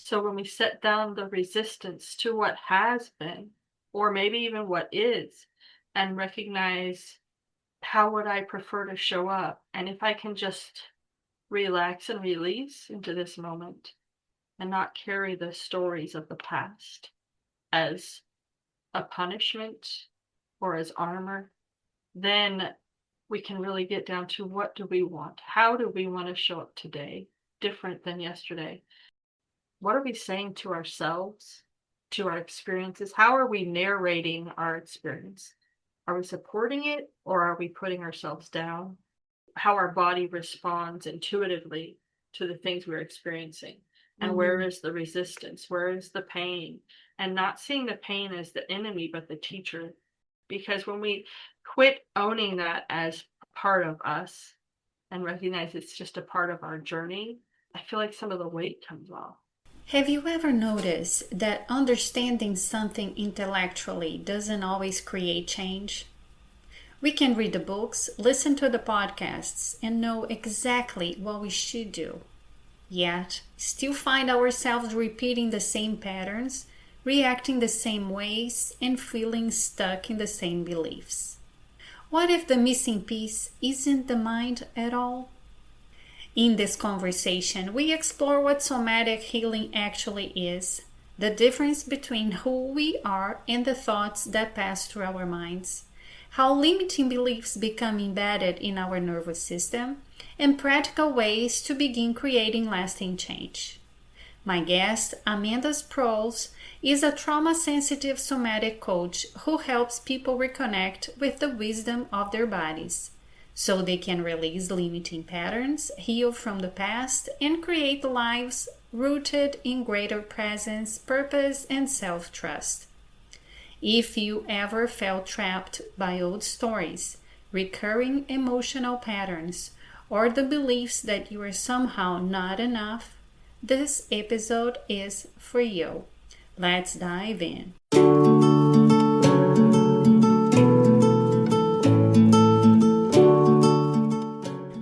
So when we set down the resistance to what has been, or maybe even what is, and recognize how would I prefer to show up, and if I can just relax and release into this moment and not carry the stories of the past as a punishment or as armor, then we can really get down to what do we want? How do we want to show up today different than yesterday? What are we saying to ourselves, to our experiences? How are we narrating our experience? Are we supporting it or are we putting ourselves down? How our body responds intuitively to the things we're experiencing. And where Mhm. is the resistance? Where is the pain? And not seeing the pain as the enemy, but the teacher. Because when we quit owning that as part of us and recognize it's just a part of our journey, I feel like some of the weight comes off. Have you ever noticed that understanding something intellectually doesn't always create change? We can read the books, listen to the podcasts, and know exactly what we should do, yet still find ourselves repeating the same patterns, reacting the same ways, and feeling stuck in the same beliefs. What if the missing piece isn't the mind at all? In this conversation, we explore what somatic healing actually is, the difference between who we are and the thoughts that pass through our minds, how limiting beliefs become embedded in our nervous system, and practical ways to begin creating lasting change. My guest, Amanda Sproles, is a trauma sensitive somatic coach who helps people reconnect with the wisdom of their bodies so they can release limiting patterns, heal from the past, and create lives rooted in greater presence, purpose, and self trust. If you ever felt trapped by old stories, recurring emotional patterns, or the beliefs that you are somehow not enough, this episode is for you. Let's dive in.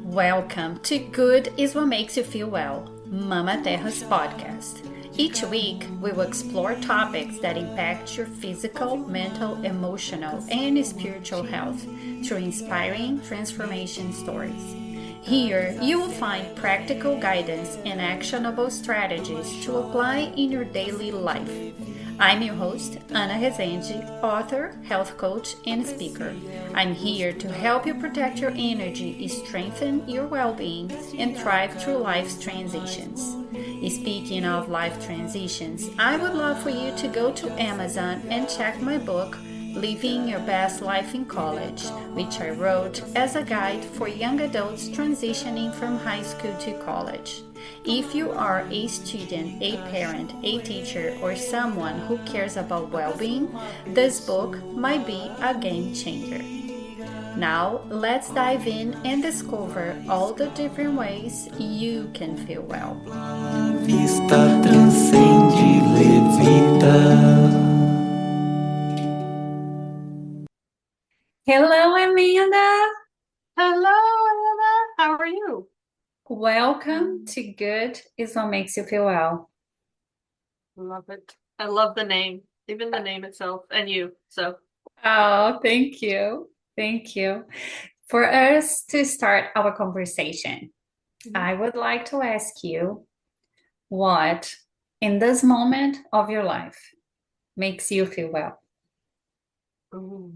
Welcome to Good is What Makes You Feel Well, Mama Terra's podcast. Each week, we will explore topics that impact your physical, mental, emotional, and spiritual health through inspiring transformation stories. Here, you will find practical guidance and actionable strategies to apply in your daily life. I'm your host, Ana Rezende, author, health coach, and speaker. I'm here to help you protect your energy, strengthen your well-being, and thrive through life's transitions. Speaking of life transitions, I would love for you to go to Amazon and check my book, Living Your Best Life in College, which I wrote as a guide for young adults transitioning from high school to college. If you are a student, a parent, a teacher, or someone who cares about well-being, this book might be a game changer. Now, let's dive in and discover all the different ways you can feel well. Vista transcende, levita. Hello, Amanda. Hello, Anna. How are you? Welcome to Good is What Makes You Feel Well. Love it. I love the name, even the name itself, and you. So, Oh, thank you. Thank you. For us to start our conversation, I would like to ask you what, in this moment of your life, makes you feel well? ooh.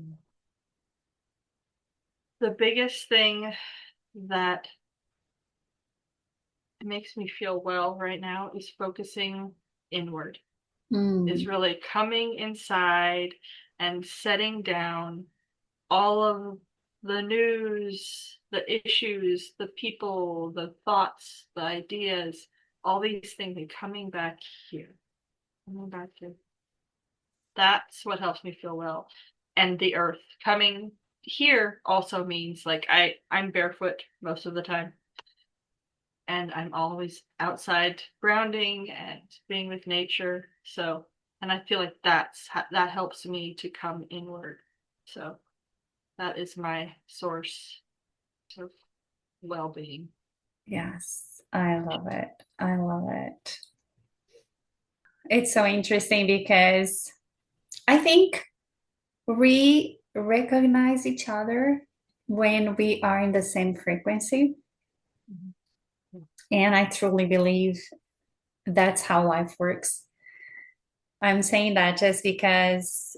The biggest thing that makes me feel well right now is focusing inward, is Mm, really coming inside and setting down all of the news, the issues, the people, the thoughts, the ideas, all these things, and coming back here. Coming back here. That's what helps me feel well. And the earth coming here also means like I'm barefoot most of the time and I'm always outside grounding and being with nature. So, and I feel like that helps me to come inward. So, that is my source of well-being. yes, I love it. I love it. It's so interesting because I think we recognize each other when we are in the same frequency. Mhm. And I truly believe that's how life works. I'm saying that just because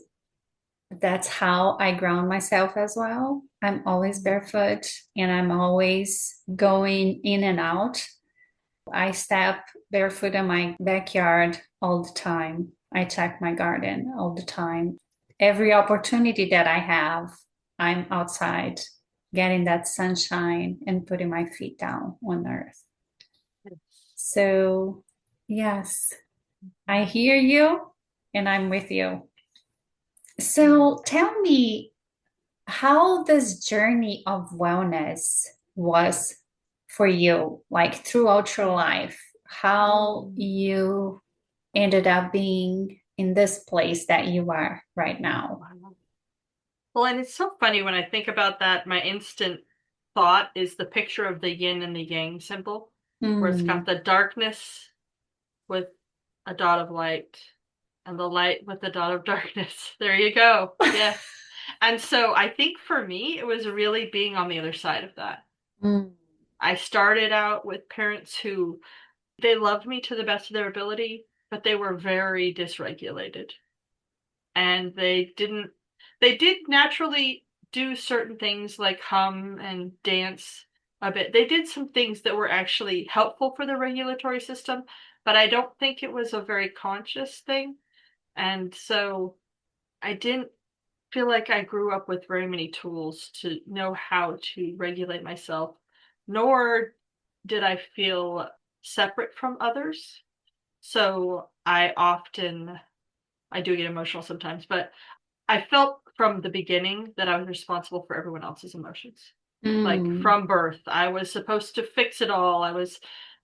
that's how I ground myself as well. I'm always barefoot and I'm always going in and out. I step barefoot in my backyard all the time. I check my garden all the time. Every opportunity that I have, I'm outside getting that sunshine and putting my feet down on earth. So, yes, I hear you and I'm with you. So, tell me how this journey of wellness was for you, like throughout your life, how you ended up being in this place that you are right now. Wow. Well, and it's so funny when I think about that, my instant thought is the picture of the yin and the yang symbol, where it's got Mm, the darkness with a dot of light and the light with a dot of darkness. There you go. Yes. And so I think for me, it was really being on the other side of that. mm, I started out with parents who they loved me to the best of their ability, but they were very dysregulated. And they did naturally do certain things like hum and dance a bit. They did some things that were actually helpful for the regulatory system, but I don't think it was a very conscious thing. And so I didn't feel like I grew up with very many tools to know how to regulate myself, nor did I feel separate from others. So I do get emotional sometimes, but I felt from the beginning that I was responsible for everyone else's emotions. Like mm, from birth, I was supposed to fix it all.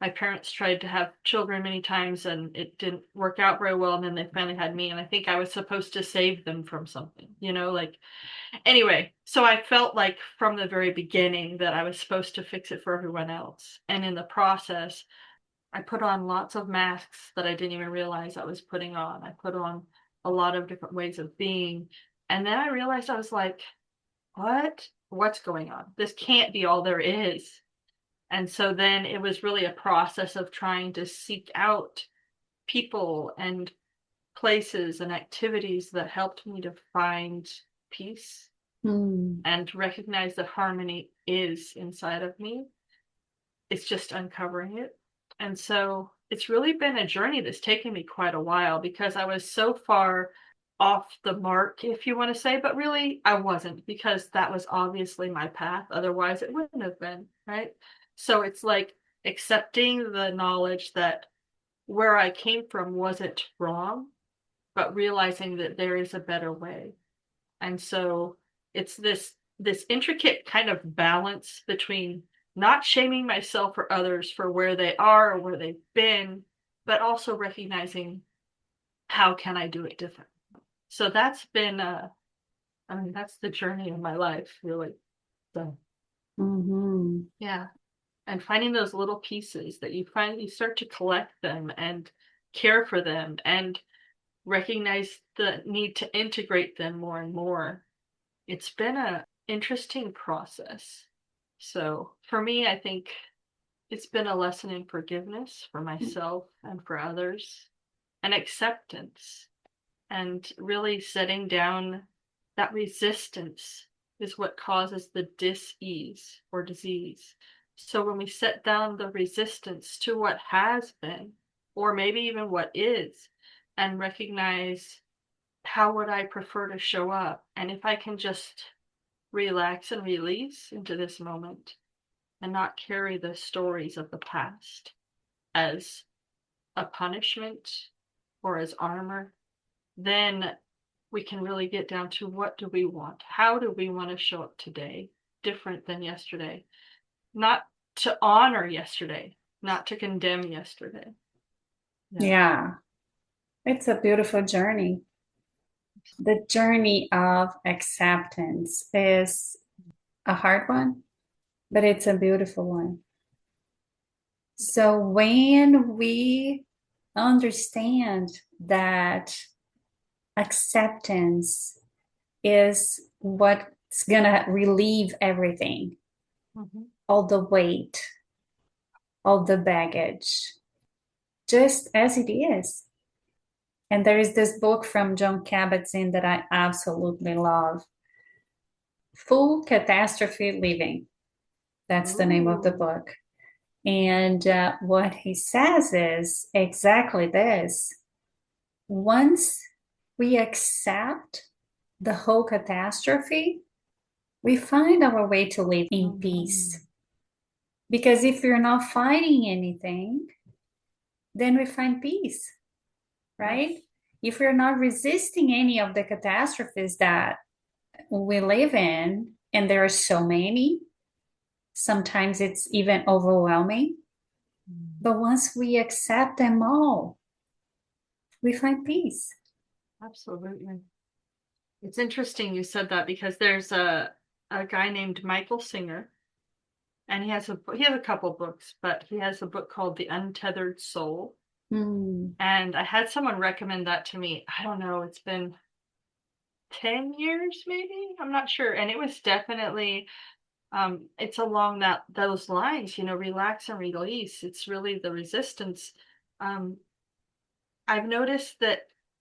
My parents tried to have children many times and it didn't work out very well. And then they finally had me. And I think I was supposed to save them from something, anyway. So I felt like from the very beginning that I was supposed to fix it for everyone else. And in the process, I put on lots of masks that I didn't even realize I was putting on. I put on a lot of different ways of being. And then I realized I was like, what? What's going on? This can't be all there is. And so then it was really a process of trying to seek out people and places and activities that helped me to find peace mm, and recognize that harmony is inside of me. It's just uncovering it. And so it's really been a journey that's taken me quite a while because I was so far off the mark, if you want to say, but really I wasn't because that was obviously my path. Otherwise, it wouldn't have been, right? So it's like accepting the knowledge that where I came from wasn't wrong, but realizing that there is a better way. And so it's this intricate kind of balance between not shaming myself or others for where they are or where they've been, but also recognizing how can I do it different. So that's been I mean that's the journey of my life, really. So mhm, yeah. And finding those little pieces that you start to collect them and care for them and recognize the need to integrate them more and more. It's been a interesting process. So for me, I think it's been a lesson in forgiveness for myself and for others, and acceptance, and really setting down that resistance is what causes the dis-ease or disease. So when we set down the resistance to what has been, or maybe even what is, and recognize how would I prefer to show up, and if I can just relax and release into this moment and not carry the stories of the past as a punishment or as armor, then we can really get down to what do we want? How do we want to show up today different than yesterday? Not to honor yesterday, not to condemn yesterday. Yeah. yeah, it's a beautiful journey. The journey of acceptance is a hard one, but it's a beautiful one. So when we understand that acceptance is what's gonna relieve everything, Mhm. all the weight, all the baggage, just as it is. And there is this book from John Kabat-Zinn that I absolutely love, Full Catastrophe Living. That's the name of the Ooh. book. And what he says is exactly this. Once we accept the whole catastrophe, we find our way to live in Mhm. peace. Because if we're not fighting anything, then we find peace, right? Yes. If we're not resisting any of the catastrophes that we live in, and there are so many, sometimes it's even overwhelming. Mm. But once we accept them all, we find peace. Absolutely. It's interesting you said that because there's a guy named Michael Singer, and he has a couple books, but he has a book called The Untethered Soul. Mm. And I had someone recommend that to me. I don't know, it's been 10 years maybe. I'm not sure. And it was definitely it's along those lines, relax and release. It's really the resistance. Um I've noticed that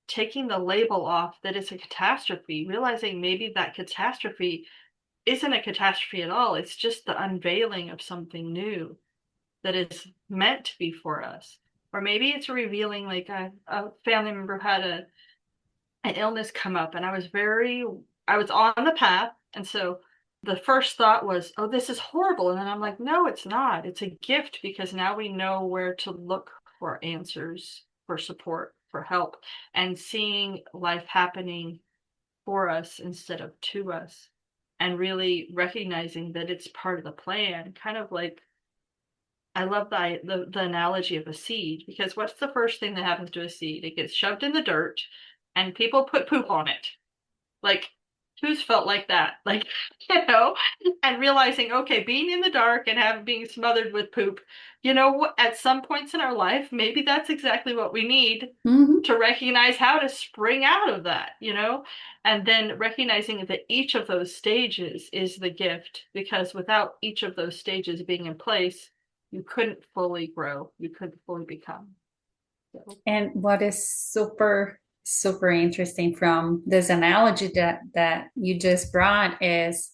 taking the label off that it's a catastrophe, realizing maybe that catastrophe isn't a catastrophe at all. It's just the unveiling of something new that is meant to be for us. Or maybe it's revealing, like a family member had an illness come up, and I was on the path. And so the first thought was, oh, this is horrible. And then I'm like, no, it's not. It's a gift because now we know where to look for answers, for support, for help, and seeing life happening for us instead of to us, and really recognizing that it's part of the plan. Kind of like, I love the analogy of a seed, because what's the first thing that happens to a seed? It gets shoved in the dirt and people put poop on it. Like, who's felt like that? Like, you know, and realizing, okay, being in the dark and being smothered with poop, at some points in our life, maybe that's exactly what we need Mm-hmm. to recognize how to spring out of that. And then recognizing that each of those stages is the gift, because without each of those stages being in place, you couldn't fully grow, you couldn't fully become. So, And what is super, super interesting from this analogy that you just brought is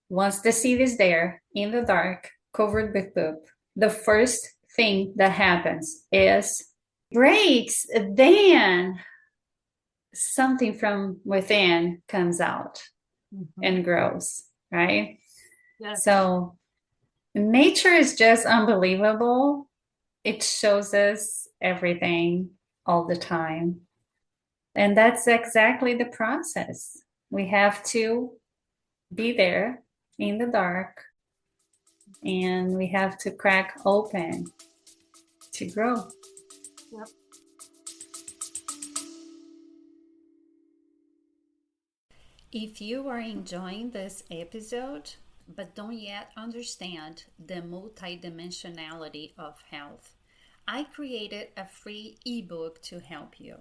once the seed is there in the dark, covered with poop, the first thing that happens is breaks, then something from within comes out mhm. and grows, right? Yes. So nature is just unbelievable. It shows us everything all the time. And that's exactly the process. We have to be there in the dark and we have to crack open to grow. Yep. If you are enjoying this episode but don't yet understand the multidimensionality of health, I created a free ebook to help you.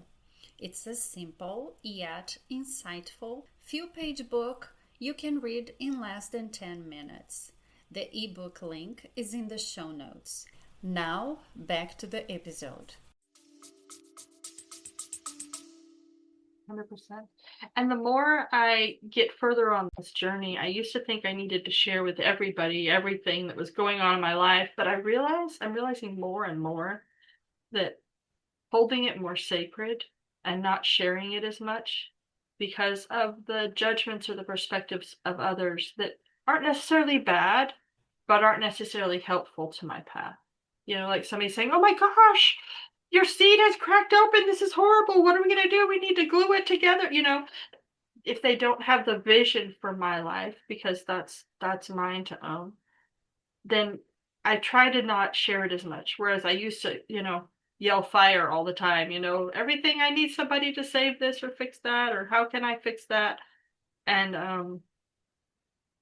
It's a simple yet insightful few-page book you can read in less than 10 minutes. The ebook link is in the show notes. Now, back to the episode. 100%. And the more I get further on this journey, I used to think I needed to share with everybody everything that was going on in my life, but I'm realizing more and more that holding it more sacred and not sharing it as much because of the judgments or the perspectives of others that aren't necessarily bad, but aren't necessarily helpful to my path. Like somebody saying, oh my gosh, your seed has cracked open. This is horrible. What are we going to do? We need to glue it together. If they don't have the vision for my life, because that's mine to own, then I try to not share it as much. Whereas I used to, yell fire all the time, everything, I need somebody to save this or fix that, or how can I fix that? And I'm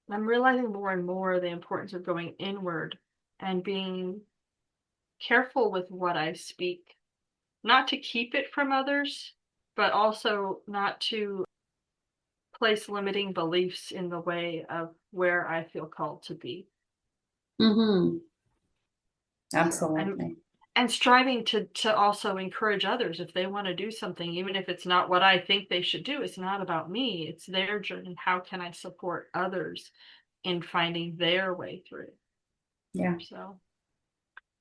realizing more and more the importance of going inward and being careful with what I speak, not to keep it from others, but also not to place limiting beliefs in the way of where I feel called to be. Mm-hmm. So Absolutely. and striving to also encourage others if they want to do something, even if it's not what I think they should do. It's not about me, it's their journey. How can I support others in finding their way through? Yeah. So,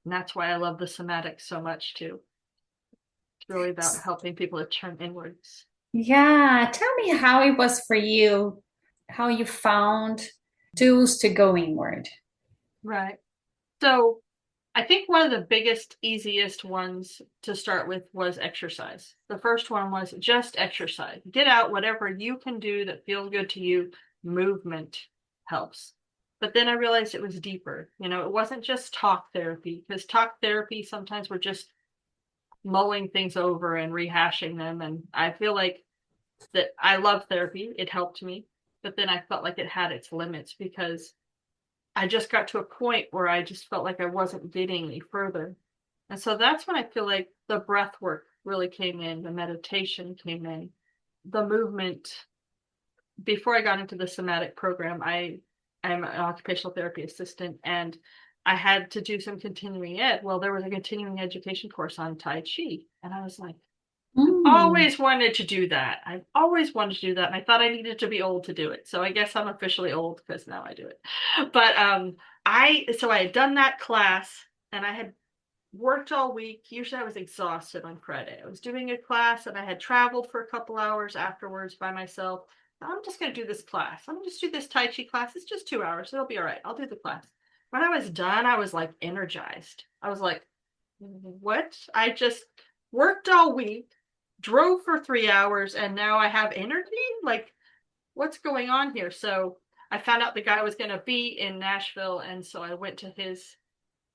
and that's why I love the somatic so much too. It's really about helping people to turn inwards. Yeah. Tell me how it was for you, how you found tools to go inward. Right. So I think one of the biggest, easiest ones to start with was exercise. The first one was just exercise. Get out whatever you can do that feels good to you. Movement helps. But then I realized it was deeper. It wasn't just talk therapy, because talk therapy, sometimes we're just mulling things over and rehashing them. And I feel like that I love therapy. It helped me. But then I felt like it had its limits because I just got to a point where I just felt like I wasn't getting any further. And so that's when I feel like the breath work really came in, the meditation came in, the movement. Before I got into the somatic program, I'm an occupational therapy assistant, and I had to do some continuing ed. Well, there was a continuing education course on Tai Chi, and I was like, Mm. always wanted to do that. I've always wanted to do that, and I thought I needed to be old to do it. So I guess I'm officially old because now I do it. But I had done that class, and I had worked all week. Usually I was exhausted on Friday. I was doing a class, and I had traveled for a couple hours afterwards by myself. I'm just going to do this class. I'm going to just do this Tai Chi class. It's just 2 hours. It'll be all right. I'll do the class. When I was done, I was like energized. I was like, what? I just worked all week, drove for 3 hours, and now I have energy? Like, what's going on here? So I found out the guy was going to be in Nashville, and so I went to his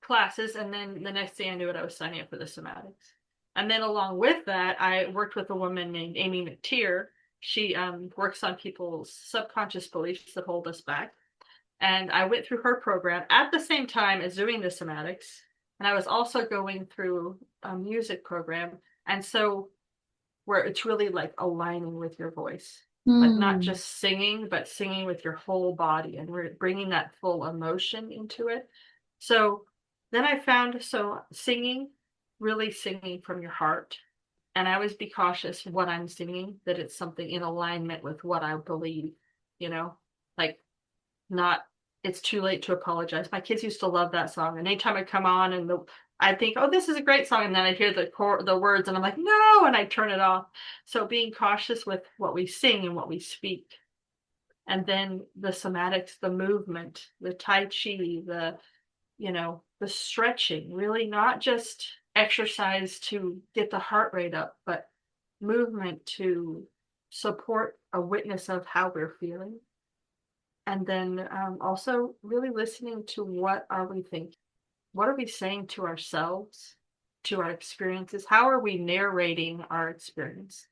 classes, and then the next thing I knew it, I was signing up for the somatics. And then along with that, I worked with a woman named Amy McTeer. She works on people's subconscious beliefs that hold us back. And I went through her program at the same time as doing the somatics. And I was also going through a music program. And so where it's really like aligning with your voice, like not Mm. just singing, but singing with your whole body, and we're bringing that full emotion into it. So then I found, so singing, really singing from your heart. And I always be cautious what I'm singing, that it's something in alignment with what I believe, you know, like not it's too late to apologize. My kids used to love that song, and anytime I come on and I think, oh, this is a great song, and then I hear the words, and I'm like, no, and I turn it off. So being cautious with what we sing and what we speak, and then the somatics, the movement, the Tai Chi, the stretching, really not just exercise to get the heart rate up, but movement to support a witness of how we're feeling. And then also really listening to what are we thinking? What are we saying to ourselves, to our experiences? How are we narrating our experience?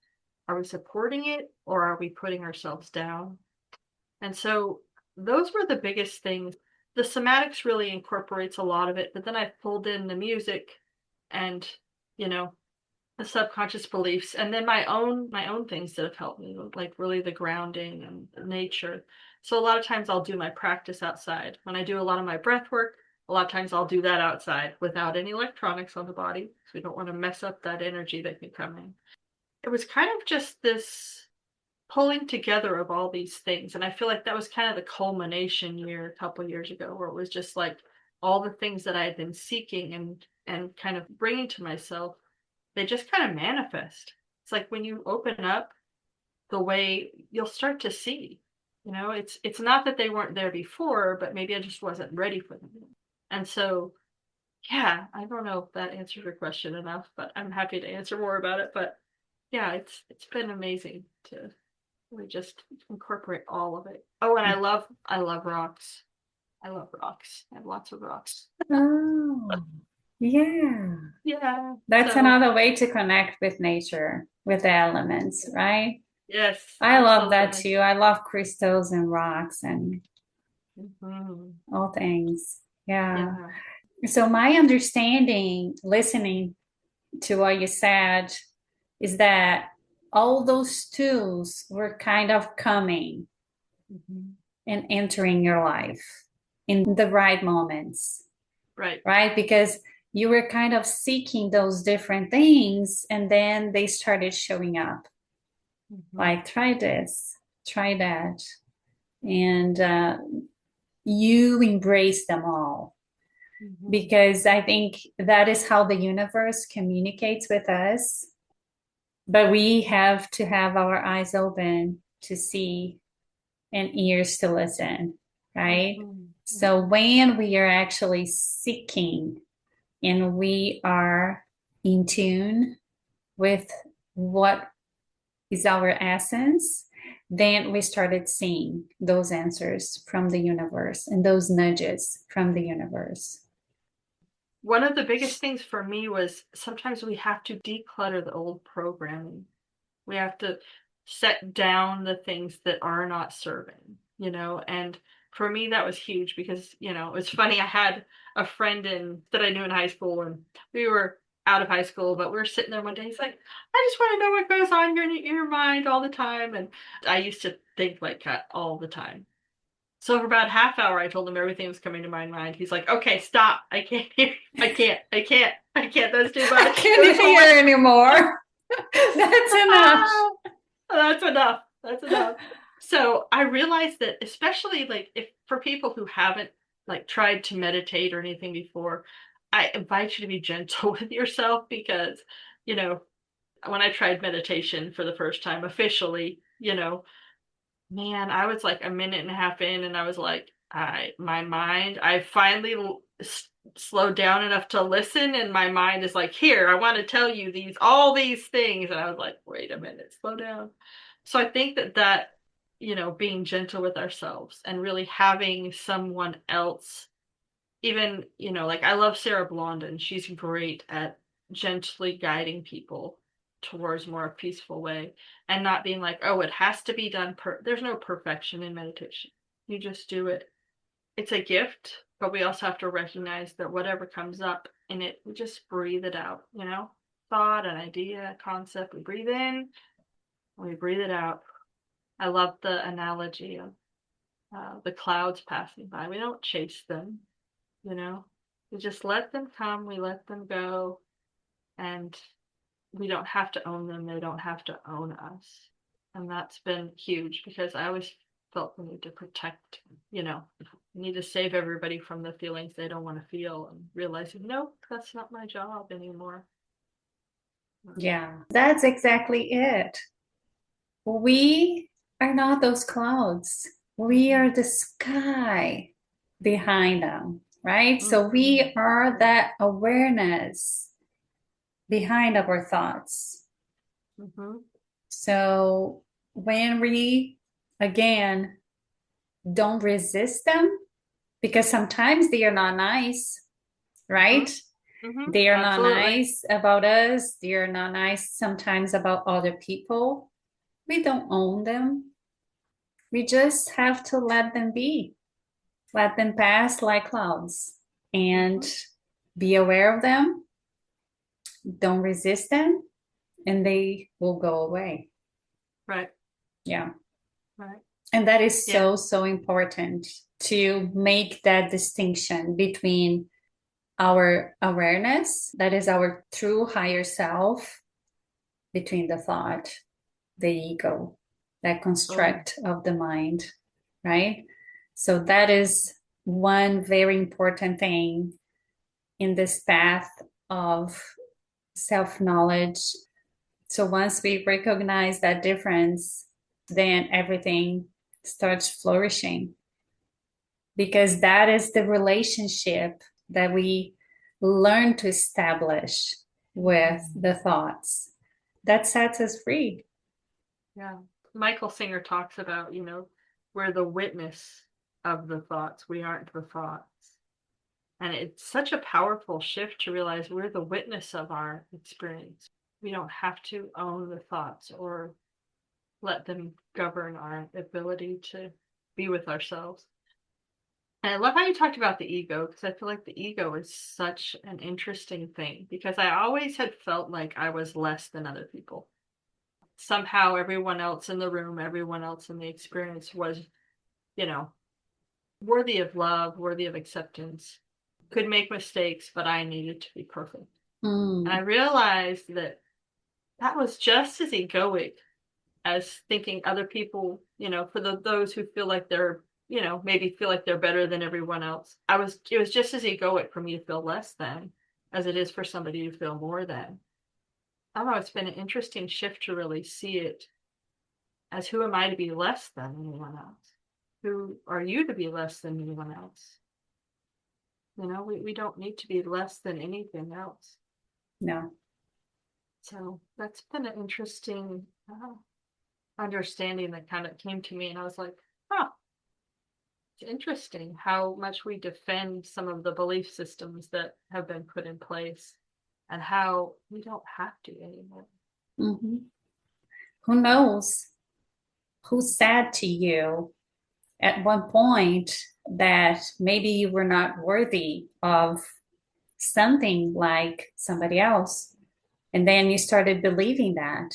Are we supporting it, or are we putting ourselves down? And so those were the biggest things. The somatics really incorporates a lot of it, but then I pulled in the music and, you know, the subconscious beliefs, and then my own things that have helped me, like really the grounding and nature. So a lot of times I'll do my practice outside. When I do a lot of my breath work, a lot of times I'll do that outside without any electronics on the body, because we don't want to mess up that energy that can come in. It was kind of just this pulling together of all these things, and I feel like that was kind of the culmination year a couple of years ago, where it was just like all the things that I had been seeking and kind of bringing to myself, they just kind of manifest. It's like when you open up, the way you'll start to see. It's not that they weren't there before, but maybe I just wasn't ready for them. And so, yeah, I don't know if that answers your question enough, but I'm happy to answer more about it. But yeah, it's been amazing to really just incorporate all of it. Oh, and I love rocks. I love rocks. I have lots of rocks. Oh, yeah. Yeah. That's So another way to connect with nature, with the elements, right? yes, I love that absolutely. too. I love crystals and rocks and Hmm. all things. Yeah. Yeah. So my understanding, listening to what you said is that all those tools were kind of coming and entering your life in the right moments, Right. right? Because you were kind of seeking those different things and then they started showing up. Like, try this, try that. And you embrace them all. Because I think that is how the universe communicates with us. But we have to have our eyes open to see and ears to listen, right? So when we are actually seeking and we are in tune with what is our essence, then we started seeing those answers from the universe and those nudges from the universe. One of the biggest things for me was sometimes we have to declutter the old programming. We have to set down the things that are not serving, and for me that was huge because, it's funny, I had a friend that I knew in high school, and we were out of high school, but we were sitting there one day, he's like, I just want to know what goes on in your mind all the time. And I used to think like that all the time. So for about a half hour, I told him everything was coming to my mind. He's like, okay, stop. I can't hear. I can't. That's too much. I can't hear anymore. That's enough. That's enough. That's enough. So I realized that, especially like if for people who haven't like tried to meditate or anything before, I invite you to be gentle with yourself because, you know, when I tried meditation for the first time officially, man, I was like a minute and a half in, and I was like, I finally slowed down enough to listen, and my mind is like, here, I want to tell you all these things. And I was like, wait a minute, slow down. So I think that, being gentle with ourselves and really having someone else, even, like I love Sarah Blondin. She's great at gently guiding people towards more a peaceful way and not being like, oh, it has to be done. There's no perfection in meditation. You just do it. It's a gift, but we also have to recognize that whatever comes up in it, we just breathe it out, thought, an idea, a concept. We breathe in, we breathe it out. I love the analogy of the clouds passing by. We don't chase them, you know we just let them come, we let them go, and we don't have to own them, they don't have to own us. And that's been huge because I always felt the need to protect, I need to save everybody from the feelings they don't want to feel, and realizing, no, that's not my job anymore. Yeah, that's exactly it. We are not those clouds. We are the sky behind them, right? So we are that awareness behind our thoughts. So when we, again, don't resist them, because sometimes they are not nice, right? They are not nice about us. They are not nice sometimes about other people. We don't own them. We just have to let them be, let them pass like clouds, and be aware of them. Don't resist them, and they will go away. Right. Yeah. Right. And that is so important to make that distinction between our awareness, that is our true higher self, between the thought, the ego, that construct of the mind, right? So that is one very important thing in this path of self-knowledge. So once we recognize that difference, then everything starts flourishing, because that is the relationship that we learn to establish with the thoughts that sets us free. Yeah. Michael Singer talks about, we're the witness of the thoughts. We aren't the thoughts. And it's such a powerful shift to realize we're the witness of our experience. We don't have to own the thoughts or let them govern our ability to be with ourselves. And I love how you talked about the ego, because I feel like the ego is such an interesting thing, because I always had felt like I was less than other people. Somehow everyone else in the room, everyone else in the experience was, you know, worthy of love, worthy of acceptance, could make mistakes, but I needed to be perfect. And I Mm, realized that that was just as egoic as thinking other people, for those who feel like they're, maybe feel like they're better than everyone else. It was just as egoic for me to feel less than as it is for somebody to feel more than. I don't know, it's been an interesting shift to really see it as, who am I to be less than anyone else? Who are you to be less than anyone else? We don't need to be less than anything else. no. So that's been an interesting understanding that kind of came to me. And I was like, huh, it's interesting how much we defend some of the belief systems that have been put in place and how we don't have to anymore. Hmm. Who knows who said to you at one point that maybe you were not worthy of something like somebody else? And then you started believing that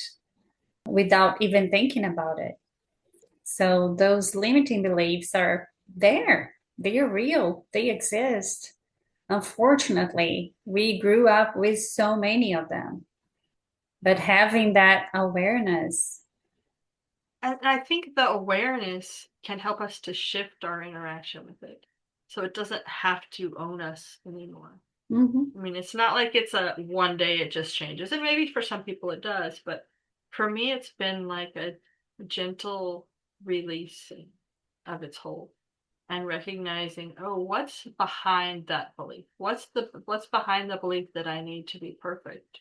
without even thinking about it. So those limiting beliefs are there. They are real. They exist. Unfortunately, we grew up with so many of them. But having that awareness, And I think the awareness can help us to shift our interaction with it. So it doesn't have to own us anymore. mhm, I mean, it's not like it's a one day it just changes. And maybe for some people it does, but for me it's been like a gentle releasing of its hold and recognizing, oh, what's behind that belief? What's behind the belief that I need to be perfect?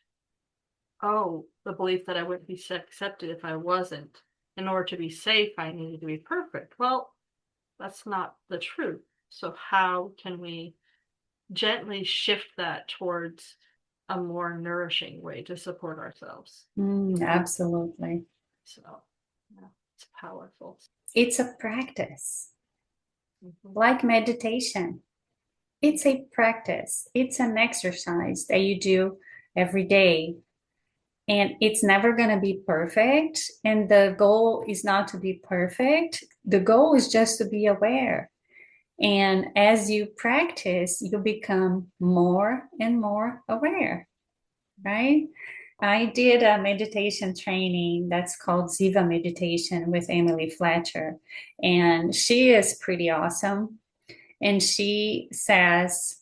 Oh, the belief that I wouldn't be accepted if I wasn't. In order to be safe, I needed to be perfect. Well, that's not the truth. So how can we gently shift that towards a more nourishing way to support ourselves? absolutely. So, yeah, it's powerful. It's a practice, Mhm. like meditation. It's a practice, it's an exercise that you do every day. And it's never going to be perfect. And the goal is not to be perfect. The goal is just to be aware. And as you practice, you become more and more aware, right? I did a meditation training that's called Ziva Meditation with Emily Fletcher, and she is pretty awesome. And she says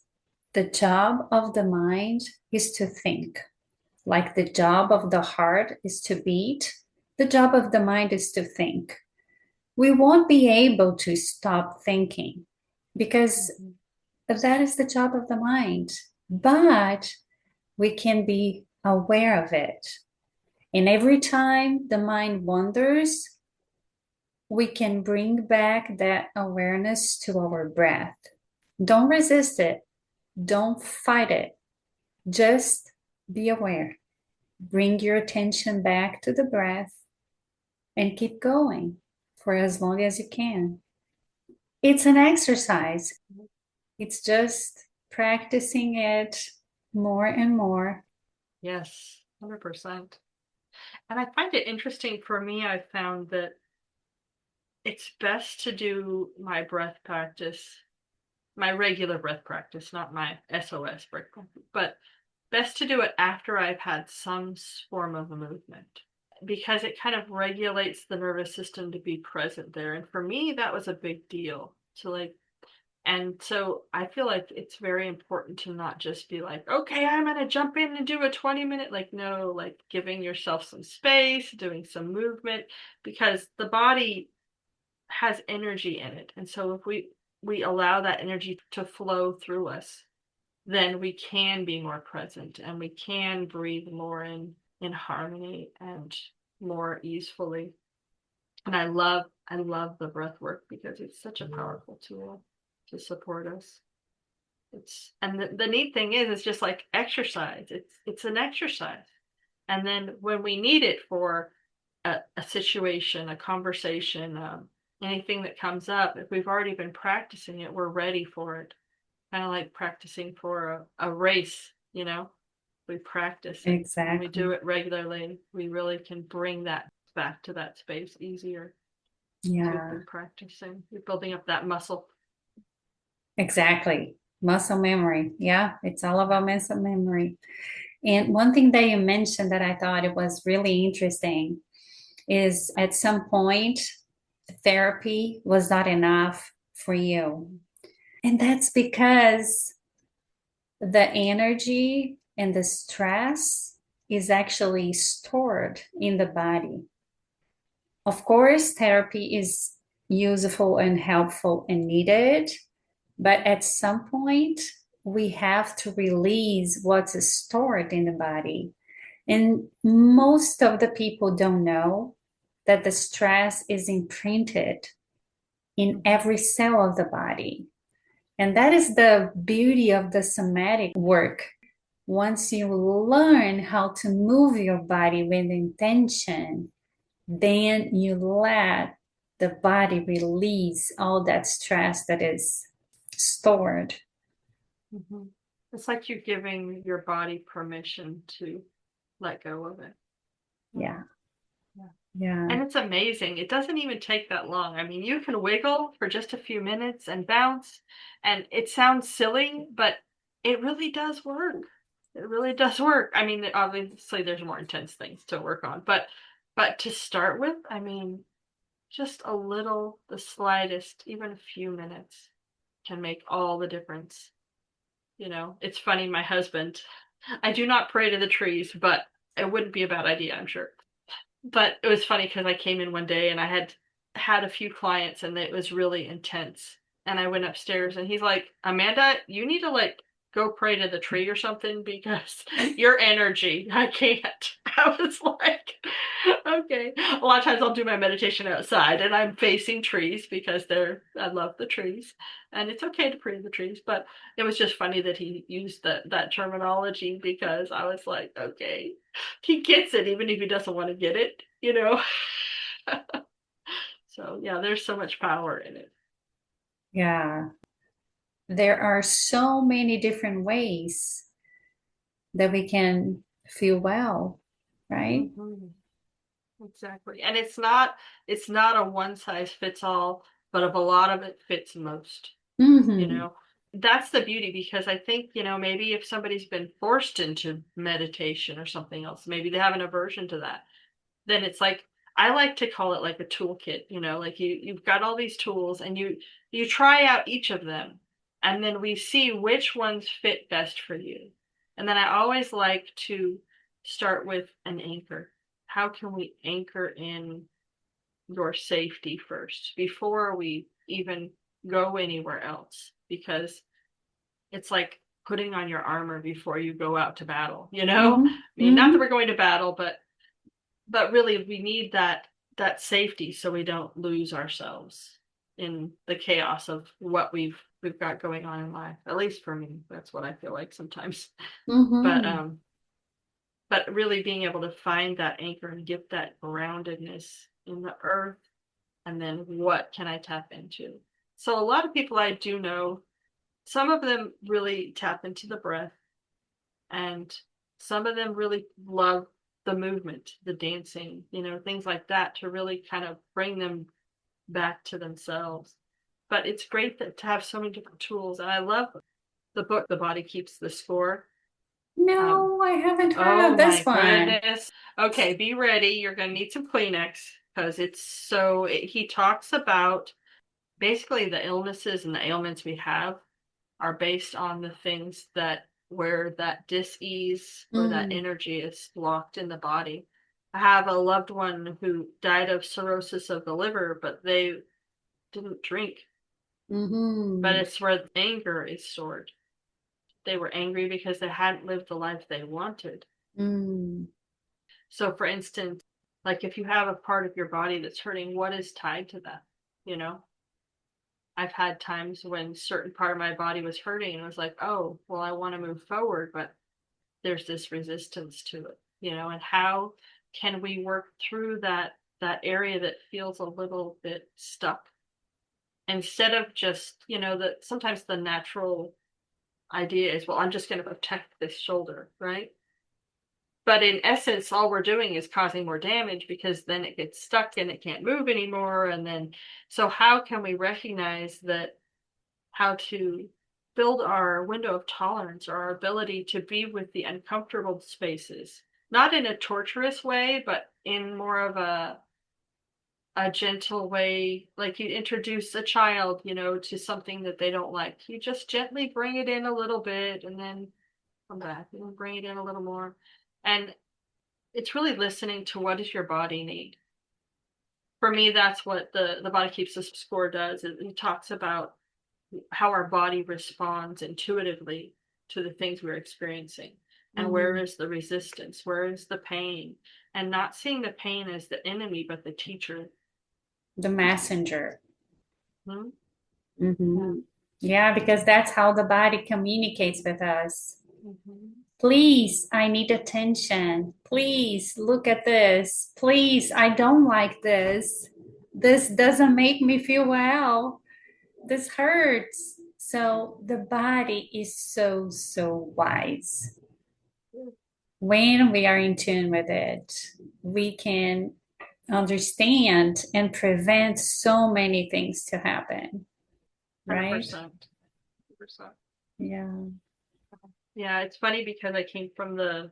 the job of the mind is to think, like the job of the heart is to beat, the job of the mind is to think. We won't be able to stop thinking because Mhm. that is the job of the mind, but we can be aware of it. And every time the mind wanders, we can bring back that awareness to our breath. Don't resist it, don't fight it, just be aware. Bring your attention back to the breath and keep going for as long as you can. It's an exercise, it's just practicing it more and more. Yes, 100%. And I find it interesting. For me, I found that it's best to do my breath practice, my regular breath practice, not my SOS breath practice, but best to do it after I've had some form of a movement, because it kind of regulates the nervous system to be present there. And for me, that was a big deal. And so I feel like it's very important to not just be like, okay, I'm going to jump in and do a 20-minute, like, no, like giving yourself some space, doing some movement, because the body has energy in it. And so if we allow that energy to flow through us, then we can be more present and we can breathe more in harmony and more easefully. And I love the breath work because it's such a powerful tool to support us. The neat thing is it's just like exercise. It's an exercise. And then when we need it for a situation, a conversation, anything that comes up, if we've already been practicing it, we're ready for it. Kind of like practicing for a race, we practice, and when we do Exactly. it regularly, we really can bring that back to that space easier because we've Yeah, been practicing. We're building up that muscle. exactly. Muscle memory. Yeah, it's all about muscle memory. And one thing that you mentioned that I thought it was really interesting is at some point, therapy was not enough for you. And that's because the energy and the stress is actually stored in the body. Of course, therapy is useful and helpful and needed, but at some point, we have to release what's stored in the body. And most of the people don't know that the stress is imprinted in Mm-hmm. every cell of the body. And that is the beauty of the somatic work. Once you learn how to move your body with intention, then you let the body release all that stress that is stored. Mm-hmm. It's like you're giving your body permission to let go of it. Yeah. Yeah, Yeah. yeah. And it's amazing. It doesn't even take that long. I mean, you can wiggle for just a few minutes and bounce, and it sounds silly, but it really does work. It really does work. I mean, obviously there's more intense things to work on, but to start with, I mean, just a little, the slightest, even a few minutes can make all the difference. It's funny, my husband, I do not pray to the trees, but it wouldn't be a bad idea, I'm sure. But it was funny because I came in one day and I had a few clients and it was really intense. And I went upstairs and he's like, Amanda, you need to like go pray to the tree or something because your energy, I can't. I was like, okay. A lot of times I'll do my meditation outside and I'm facing trees because I love the trees. And it's okay to pray to the trees, but it was just funny that he used that terminology because I was like, okay, he gets it even if he doesn't want to get it. So yeah, there's so much power in it. Yeah. There are so many different ways that we can feel well, right? Hmm. Exactly. And it's not a one size fits all, but of a lot of it fits most, you Mm-hmm. know. That's the beauty because I think, maybe if somebody's been forced into meditation or something else, maybe they have an aversion to that. Then it's like I like to call it like a toolkit, like you've got all these tools and you try out each of them and then we see which ones fit best for you. And then I always like to start with an anchor. How can we anchor in your safety first before we even go anywhere else? Because it's like putting on your armor before you go out to battle. Mm-hmm. I mean, not that Mm-hmm. we're going to battle, but really we need that safety so we don't lose ourselves in the chaos of what we've got going on in life. At least for me, that's what I feel like sometimes. But Mm-hmm. um but really being able to find that anchor and get that groundedness in the earth, and then what can I tap into? So a lot of people I do know, some of them really tap into the breath, and some of them really love the movement, the dancing, things like that to really kind of bring them back to themselves. But it's great to have so many different tools. And I love the book, The Body Keeps the Score. Um, No, I haven't heard oh of my this one. goodness. Okay, be ready. You're going to need some Kleenex because he talks about basically the illnesses and the ailments we have are based on the things that where that dis-ease or that Mm. energy is locked in the body. I have a loved one who died of cirrhosis of the liver, but they didn't drink. But Mm-hmm. it's where anger is stored. They were angry because they hadn't lived the life they wanted. Mm. So, for instance, like if you have a part of your body that's hurting, what is tied to that? You know, I've had times when certain part of my body was hurting and I was like, oh, well, I want to move forward, but there's this resistance to it, and how can we work through that that area that feels a little bit stuck. Instead of just, that sometimes the natural idea is, well, I'm just going to protect this shoulder, right? But in essence, all we're doing is causing more damage because then it gets stuck and it can't move anymore. And then, so how can we recognize that, how to build our window of tolerance or our ability to be with the uncomfortable spaces, not in a torturous way, but in more of a gentle way, like you introduce a child, to something that they don't like. You just gently bring it in a little bit and then come back and bring it in a little more. And it's really listening to what does your body need. For me, that's what the Body Keeps the Score does. It talks about how our body responds intuitively to the things we're experiencing. And where is the resistance? Where is the pain? And not seeing the pain as the enemy, but the teacher. The messenger. Hmm? Yeah, because that's how the body communicates with us. Mm-hmm. Please, I need attention. Please, look at this. Please, I don't like this. This doesn't make me feel well. This hurts. So the body is so, so wise. When we are in tune with it, we can understand and prevent so many things to happen. Right? 100%. 100%. Yeah. Yeah, it's funny because I came from the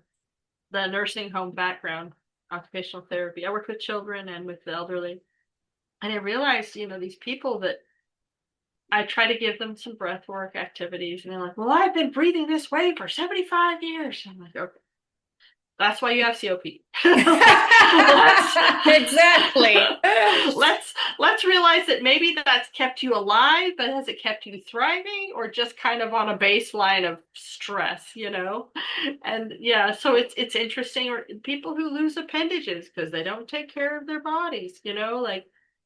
nursing home background, occupational therapy. I worked with children and with the elderly. And I realized, these people that I try to give them some breath work activities, and they're like, well, I've been breathing this way for 75 years. I'm like, okay, that's why you have COPD. Exactly. let's realize that maybe that's kept you alive, but has it kept you thriving or just kind of on a baseline of stress, And yeah, so it's interesting. Or people who lose appendages because they don't take care of their bodies,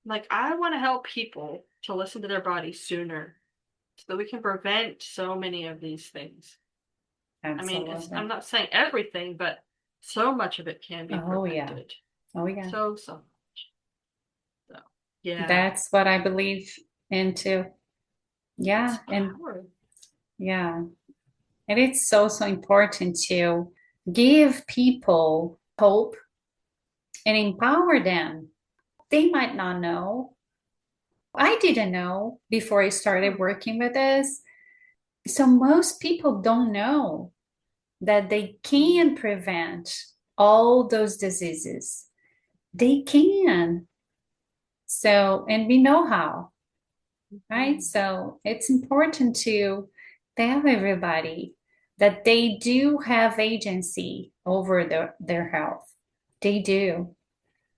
like I want to help people to listen to their bodies sooner so that we can prevent so many of these things. I mean, I'm not saying everything, but so much of it can be prevented. Oh, yeah. So much. So, yeah. That's what I believe in too. Yeah. And yeah. And it's so, so important to give people hope and empower them. They might not know. I didn't know before I started working with this. So most people don't know that they can prevent all those diseases. They can. So, and we know how, right? So it's important to tell everybody that they do have agency over their health. They do.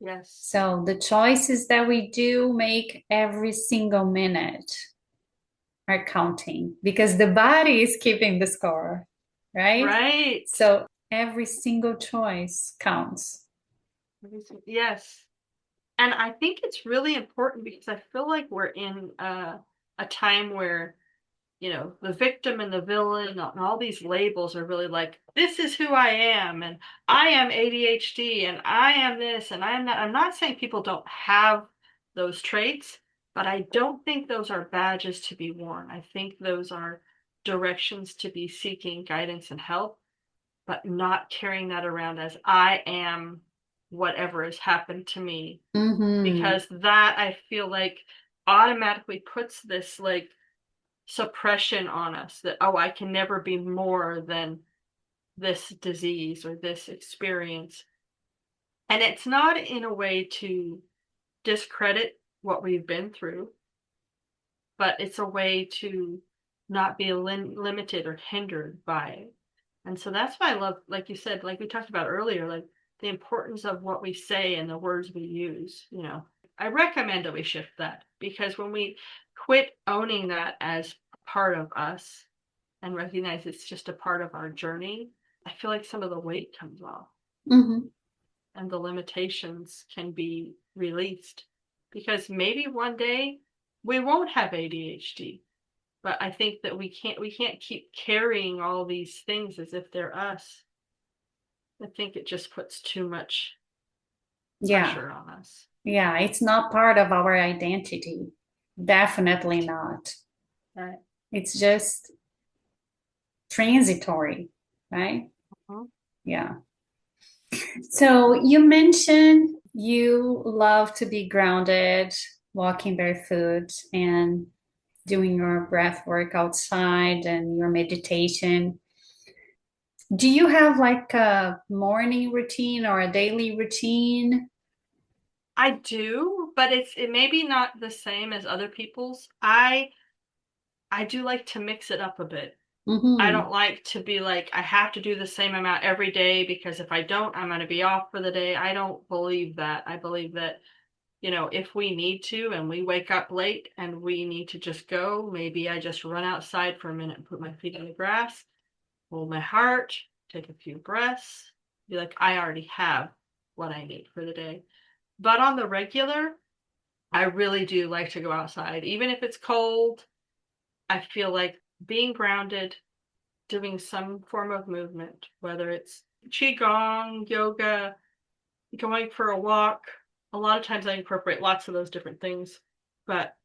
Yes. So the choices that we do make every single minute are counting because the body is keeping the score, right? Right. So every single choice counts. Yes. And I think it's really important because I feel like we're in a time where, the victim and the villain and all these labels are really like, this is who I am, and I am ADHD, and I am this, and I am that. I'm not saying people don't have those traits, but I don't think those are badges to be worn. I think those are directions to be seeking guidance and help, but not carrying that around as I am whatever has happened to me. Because that I feel like automatically puts this like suppression on us that, oh, I can never be more than this disease or this experience. And it's not in a way to discredit what we've been through, but it's a way to not be limited or hindered by it. And so that's why I love, like you said, like we talked about earlier, like the importance of what we say and the words we use. I recommend that we shift that because when we quit owning that as part of us and recognize it's just a part of our journey, I feel like some of the weight comes off and the limitations can be released because maybe one day we won't have ADHD. But I think that we can't keep carrying all these things as if they're us. I think it just puts too much pressure on us. Yeah, it's not part of our identity. Definitely not. Right. It's just transitory, right? Mhm. Yeah. So you mentioned you love to be grounded, walking barefoot, and doing your breath work outside and your meditation. Do you have like a morning routine or a daily routine? I do, but it may be not the same as other people's. I do like to mix it up a bit. I Mm-hmm. don't like to be like, I have to do the same amount every day because if I don't, I'm going to be off for the day. I don't believe that. I believe that, if we need to and we wake up late and we need to just go, maybe I just run outside for a minute and put my feet in the grass, hold my heart, take a few breaths, be like, I already have what I need for the day. But on the regular, I really do like to go outside. Even if it's cold, I feel like being grounded, doing some form of movement, whether it's qigong, yoga, going for a walk. A lot of times I incorporate lots of those different things, but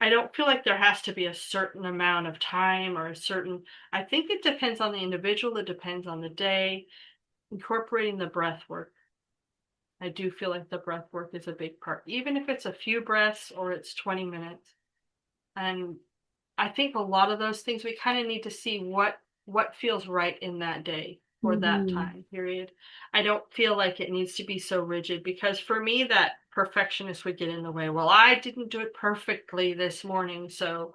I don't feel like there has to be a certain amount of time or I think it depends on the individual, it depends on the day. Incorporating the breath work. I do feel like the breath work is a big part, even if it's a few breaths or it's 20 minutes. And I think a lot of those things we kind of need to see what feels right in that day or that Mm-hmm. time period. I don't feel like it needs to be so rigid because for me that perfectionist would get in the way. Well, I didn't do it perfectly this morning, so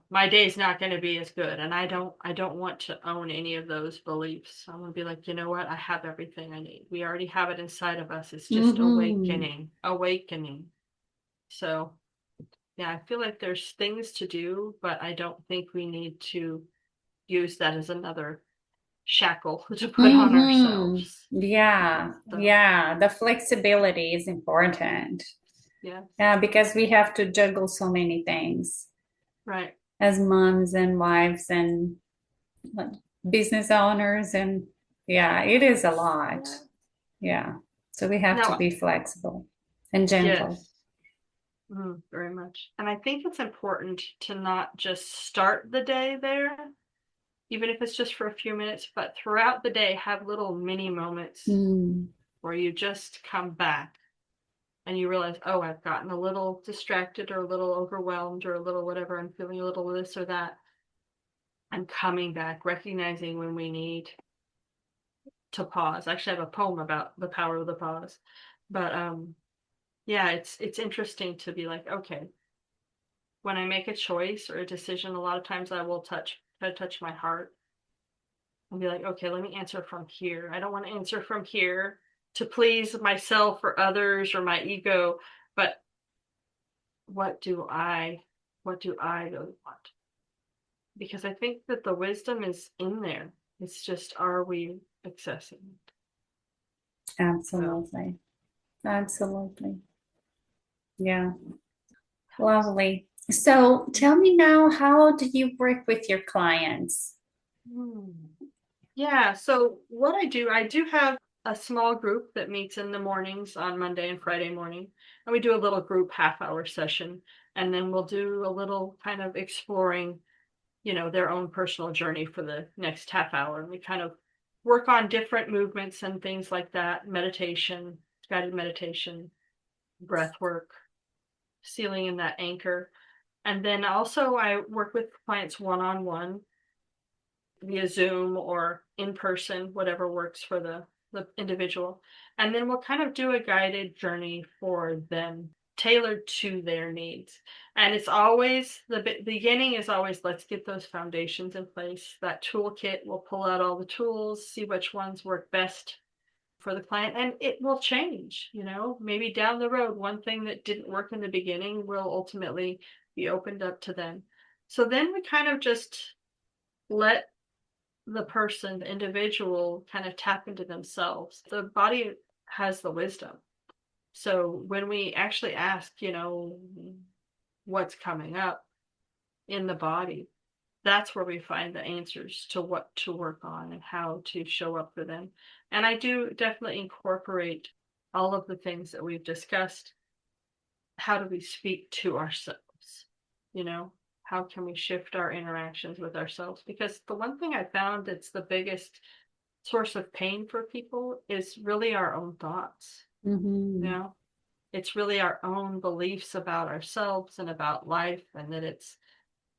my day's not going to be as good. And I don't want to own any of those beliefs. I'm going to be like, you know what? I have everything I need. We already have it inside of us. It's just Mm-hmm. awakening. So yeah, I feel like there's things to do, but I don't think we need to use that as another shackle to put on Mm-hmm. ourselves. Yeah, So, yeah. The flexibility is important. yeah, Yeah, because we have to juggle so many things right. as moms and wives and like, business owners. And yeah, it is a lot. Yeah. Yeah. So we have to No, be flexible and gentle. yes, very much. And I think it's important to not just start the day there, even if it's just for a few minutes, but throughout the day, have little mini moments Mm. where you just come back and you realize, oh, I've gotten a little distracted or a little overwhelmed or a little whatever. I'm feeling a little this or that. I'm coming back, recognizing when we need to pause. Actually, I have a poem about the power of the pause. But yeah, it's interesting to be like, okay, when I make a choice or a decision, a lot of times I will try to touch my heart and be like, okay, let me answer from here. I don't want to answer from here to please myself or others or my ego, but what do I what do I really want? Because I think that the wisdom is in there. It's just, are we accessing it? So, Absolutely. Absolutely. Yeah. Lovely. So tell me now, how do you work with your clients? hmm. Yeah, so what I do have a small group that meets in the mornings on Monday and Friday morning, and we do a little group half-hour session, and then we'll do a little kind of exploring, their own personal journey for the next half hour. And we kind of work on different movements and things like that, meditation, guided meditation, breath work, sealing in that anchor. And then also I work with clients one-on-one via Zoom or in person, whatever works for the individual. And then we'll kind of do a guided journey for them, tailored to their needs. And it's always the beginning is always, let's get those foundations in place. That toolkit, we'll pull out all the tools, see which ones work best for the client, and it will change. Maybe down the road, one thing that didn't work in the beginning will ultimately be opened up to them. So then we kind of just let the person, the individual, kind of tap into themselves. The body has the wisdom. So when we actually ask, what's coming up in the body, that's where we find the answers to what to work on and how to show up for them. And I do definitely incorporate all of the things that we've discussed, how do we speak to ourselves? You know, how can we shift our interactions with ourselves? Because the one thing I found that's the biggest source of pain for people is really our own thoughts. You Mm-hmm. know, it's really our own beliefs about ourselves and about life, and that it's,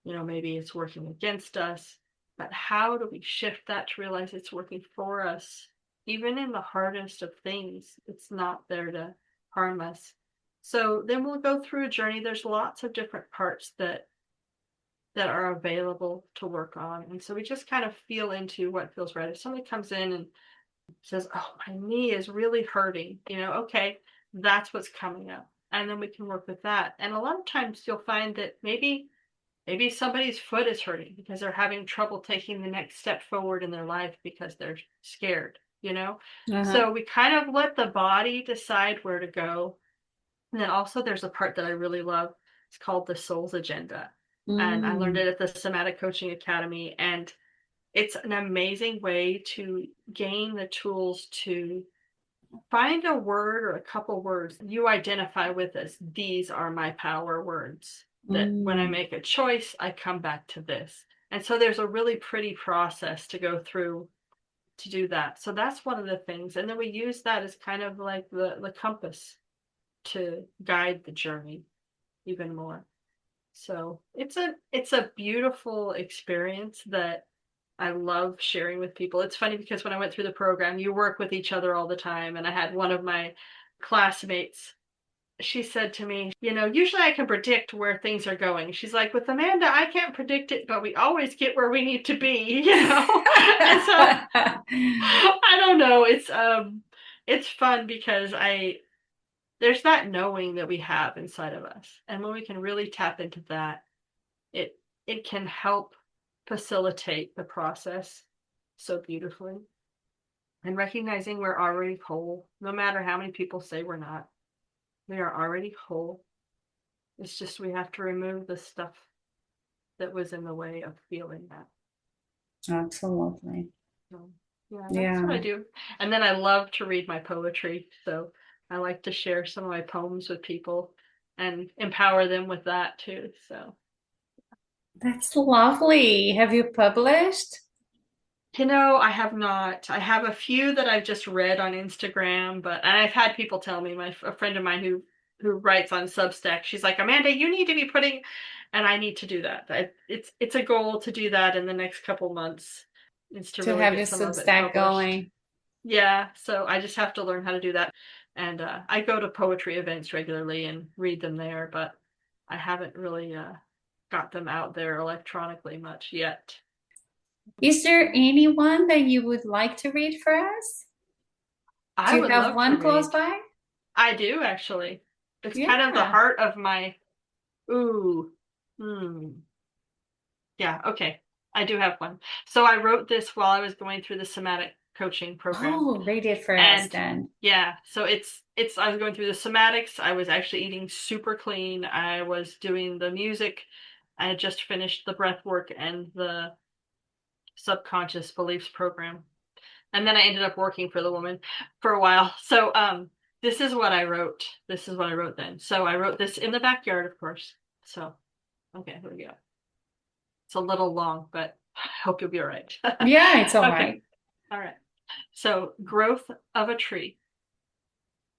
you know, maybe it's working against us. But how do we shift that to realize it's working for us? Even in the hardest of things, it's not there to harm us. So then we'll go through a journey. There's lots of different parts that are available to work on. And so we just kind of feel into what feels right. If somebody comes in and says, "Oh, my knee is really hurting," you know, okay, that's what's coming up. And then we can work with that. And a lot of times you'll find that maybe somebody's foot is hurting because they're having trouble taking the next step forward in their life because they're scared, you know? Uh-huh. So we kind of let the body decide where to go. And then also there's a part that I really love. It's called the Soul's Agenda. And I learned Mm. it at the Somatic Coaching Academy. And it's an amazing way to gain the tools to find a word or a couple words you identify with as these are my power words. That when I Mm. make a choice, I come back to this. And so there's a really pretty process to go through to do that. So that's one of the things. And then we use that as kind of like the compass to guide the journey even more. So it's a beautiful experience that I love sharing with people. It's funny because when I went through the program, you work with each other all the time. And I had one of my classmates, she said to me, you know, usually I can predict where things are going. She's like, with Amanda, I can't predict it, but we always get where we need to be, you know? And so I don't know. It's fun because I there's that knowing that we have inside of us. And when we can really tap into that, it it can help facilitate the process so beautifully. And recognizing we're already whole, no matter how many people say we're not. We are already whole. It's just we have to remove the stuff that was in the way of feeling that. Absolutely. So, yeah, that's what I Yeah. do. And then I love to read my poetry. So I like to share some of my poems with people and empower them with that too. So, That's lovely. Have you published? you know, I have not. I have a few that I've just read on Instagram, but and I've had people tell me, a friend of mine who writes on Substack, she's like, Amanda, you need to be putting, and I need to do that. It's a goal to do that in the next couple months, is to To really have your get some of it Substack published. going? Yeah, so I just have to learn how to do that. And I go to poetry events regularly and read them there, but I haven't really got them out there electronically much yet. Is there anyone that you would like to read for us? Do I you would have love to one close read. by? I do actually. It's kind of the Yeah. heart of my ooh. Hmm. Yeah, okay. I do have one. So I wrote this while I was going through the somatic coaching program. Oh, read it for us And then. yeah, so it's I was going through the somatics. I was actually eating super clean. I was doing the music. I had just finished the breath work and the subconscious beliefs program. And then I ended up working for the woman for a while. So this is what I wrote. This is what I wrote then. So I wrote this in the backyard, of course. So okay, here we go. It's a little long, but I hope you'll be all right. Yeah, it's all Okay. right. All right. So growth of a tree.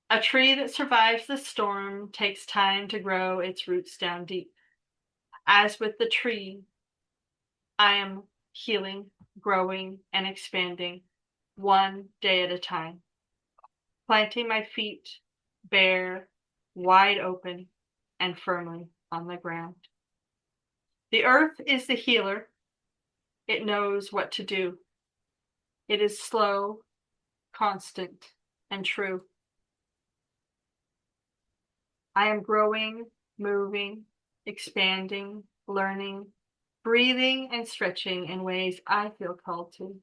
A tree that survives the storm takes time to grow its roots down deep. As with the tree, I am healing, growing, and expanding one day at a time, planting my feet bare, wide open, and firmly on the ground. The earth is the healer. It knows what to do. It is slow, constant, and true. I am growing, moving, expanding, learning, breathing, and stretching in ways I feel called to.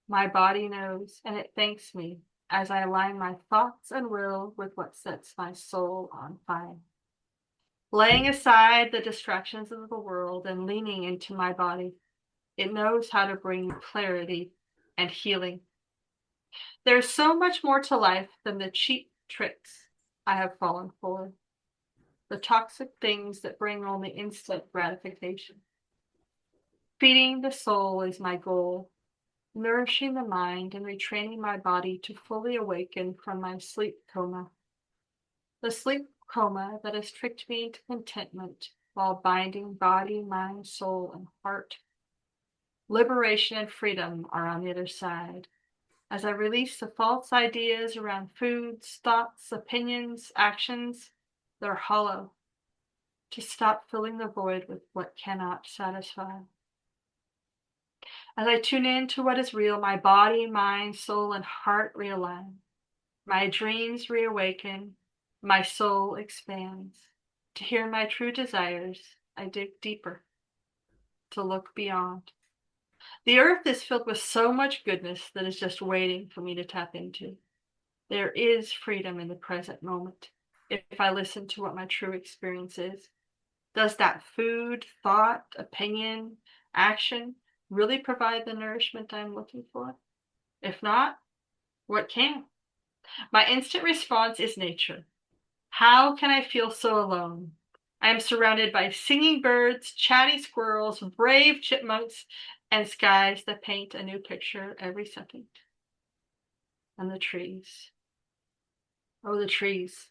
My body knows, and it thanks me as I align my thoughts and will with what sets my soul on fire. Laying aside the distractions of the world and leaning into my body, it knows how to bring clarity and healing. There's so much more to life than the cheap tricks I have fallen for, the toxic things that bring only instant gratification. Feeding the soul is my goal, nourishing the mind and retraining my body to fully awaken from my sleep coma. The sleep coma that has tricked me into contentment while binding body, mind, soul, and heart. Liberation and freedom are on the other side. As I release the false ideas around foods, thoughts, opinions, actions that are hollow, to stop filling the void with what cannot satisfy. As I tune in to what is real, my body, mind, soul, and heart realign. My dreams reawaken, my soul expands. To hear my true desires, I dig deeper, to look beyond. The earth is filled with so much goodness that is just waiting for me to tap into. There is freedom in the present moment if I listen to what my true experience is. Does that food, thought, opinion, action really provide the nourishment I'm looking for? If not, what can? My instant response is nature. How can I feel so alone? I am surrounded by singing birds, chatty squirrels, brave chipmunks, and skies that paint a new picture every second. And the trees. Oh, the trees.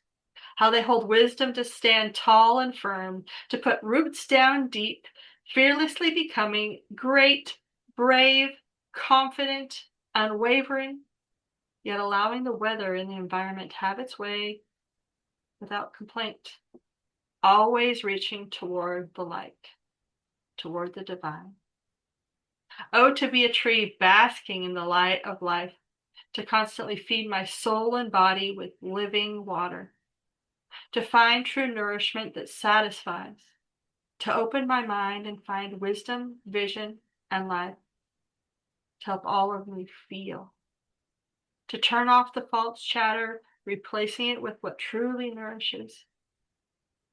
How they hold wisdom to stand tall and firm, to put roots down deep, fearlessly becoming great, brave, confident, unwavering, yet allowing the weather and the environment to have its way without complaint, always reaching toward the light, toward the divine. Oh, to be a tree basking in the light of life, to constantly feed my soul and body with living water, to find true nourishment that satisfies, to open my mind and find wisdom, vision, and life, to help all of me feel, to turn off the false chatter, replacing it with what truly nourishes.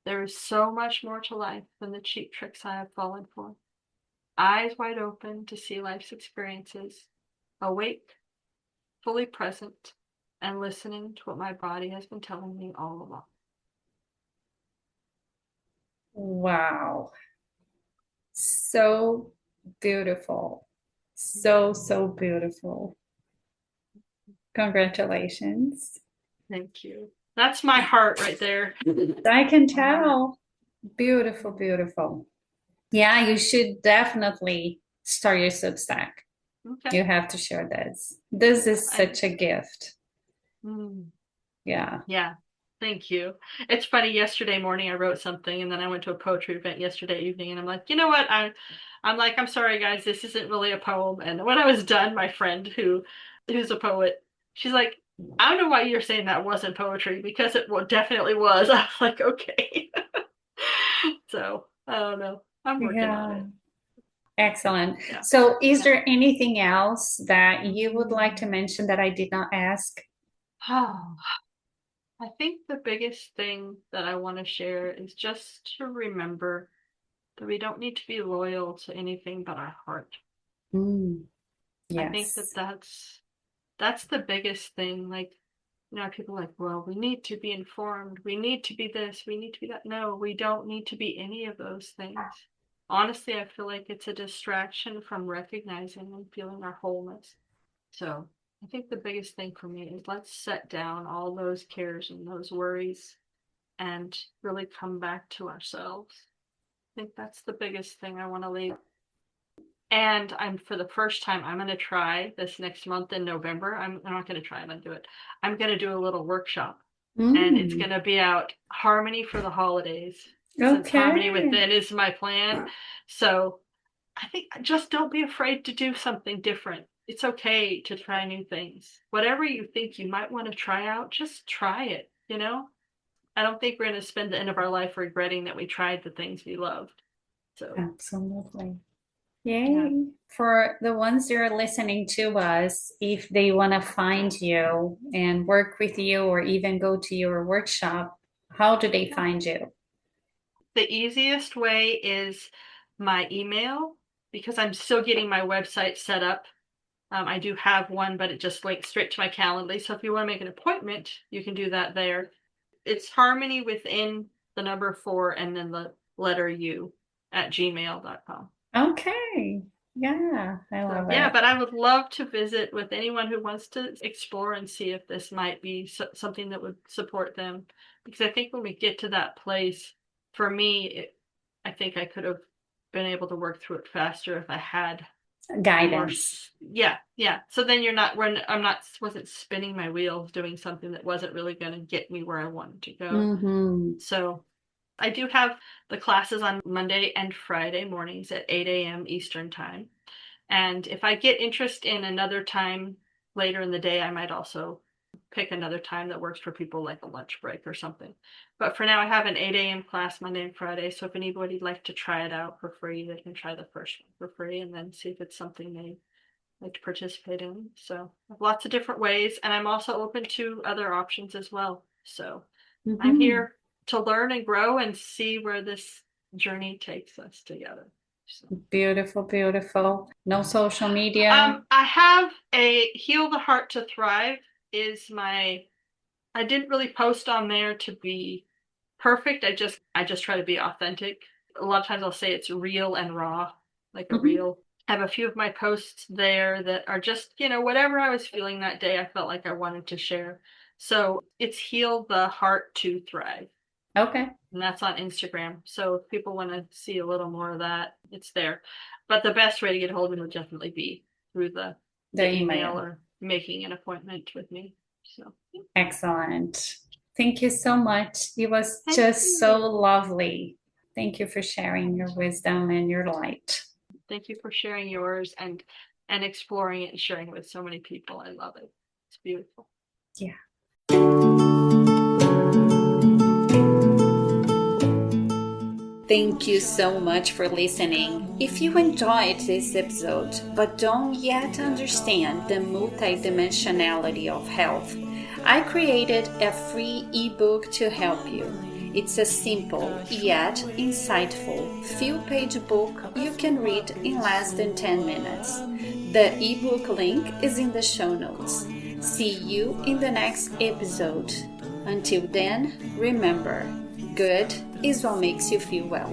There is so much more to life than the cheap tricks I have fallen for. Eyes wide open to see life's experiences, awake, fully present, and listening to what my body has been telling me all along. Wow. So beautiful. So beautiful. Congratulations. Thank you. That's my heart right there. I can tell. Beautiful, beautiful. Yeah, you should definitely start your Substack. Okay. You have to share this. This is such a gift. Yeah. Yeah. Thank you. It's funny, yesterday morning I wrote something and then I went to a poetry event yesterday evening and I'm like, you know what? I'm sorry guys, this isn't really a poem. And when I was done, my friend who's a poet, she's like, I don't know why you're saying that wasn't poetry because it definitely was. I was like, okay. So I don't know. I'm working on it. Excellent. Yeah. So is there anything else that you would like to mention that I did not ask? Oh, I think the biggest thing that I want to share is just to remember that we don't need to be loyal to anything but our heart. I think Yes. that's the biggest thing. Like, people are like, well, we need to be informed. We need to be this. We need to be that. No, we don't need to be any of those things. Honestly, I feel like it's a distraction from recognizing and feeling our wholeness. So I think the biggest thing for me is let's set down all those cares and those worries and really come back to ourselves. I think that's the biggest thing I want to leave. And for the first time, I'm going to try this next month in November. I'm not going to try, I'm going to do it. I'm going to do a little workshop and it's going to be out harmony for the holidays. Since harmony within is my plan. So I think just don't be afraid to do something different. It's okay to try new things. Whatever you think you might want to try out, just try it, I don't think we're going to spend the end of our life regretting that we tried the things we loved. So Absolutely. Yay. yeah. For the ones that are listening to us, if they want to find you and work with you or even go to your workshop, how do they find you? The easiest way is my email because I'm still getting my website set up. I do have one, but it just links straight to my Calendly. So if you want to make an appointment, you can do that there. It's Harmony within the number 4 and then the letter U at gmail.com. Okay. Yeah, I love Yeah, it. but I would love to visit with anyone who wants to explore and see if this might be something that would support them. Because I think when we get to that place, for me, I think I could have been able to work through it faster if I had more. Guidance. Yeah. So then wasn't spinning my wheels doing something that wasn't really going to get me where I wanted to go. Mm-hmm. So I do have the classes on Monday and Friday mornings at 8 a.m. Eastern time. And if I get interest in another time later in the day, I might also pick another time that works for people, like a lunch break or something. But for now, I have an 8 a.m. class Monday and Friday. So if anybody'd like to try it out for free, they can try the first one for free and then see if it's something they like to participate in. So lots of different ways. And I'm also open to other options as well. So I'm Mm-hmm. here to learn and grow and see where this journey takes us together. So. Beautiful, beautiful. No social media. I have a Heal the Heart to Thrive is my, I didn't really post on there to be perfect. I just try to be authentic. A lot of times I'll say it's real and raw, like a Mm-hmm. real. I have a few of my posts there that are just, whatever I was feeling that day, I felt like I wanted to share. So it's Heal the Heart to Thrive. Okay. And that's on Instagram. So if people want to see a little more of that, it's there. But the best way to get a hold of me would definitely be through the The email email. or making an appointment with me. So Excellent. Thank you so much. It was thank just so you. lovely. Thank you for sharing your wisdom and your light. Thank you for sharing yours and exploring it and sharing it with so many people. I love it. It's beautiful. Yeah. Thank you so much for listening. If you enjoyed this episode but don't yet understand the multidimensionality of health, I created a free ebook to help you. It's a simple yet insightful few-page book you can read in less than 10 minutes. The ebook link is in the show notes. See you in the next episode. Until then, remember, good is what makes you feel well.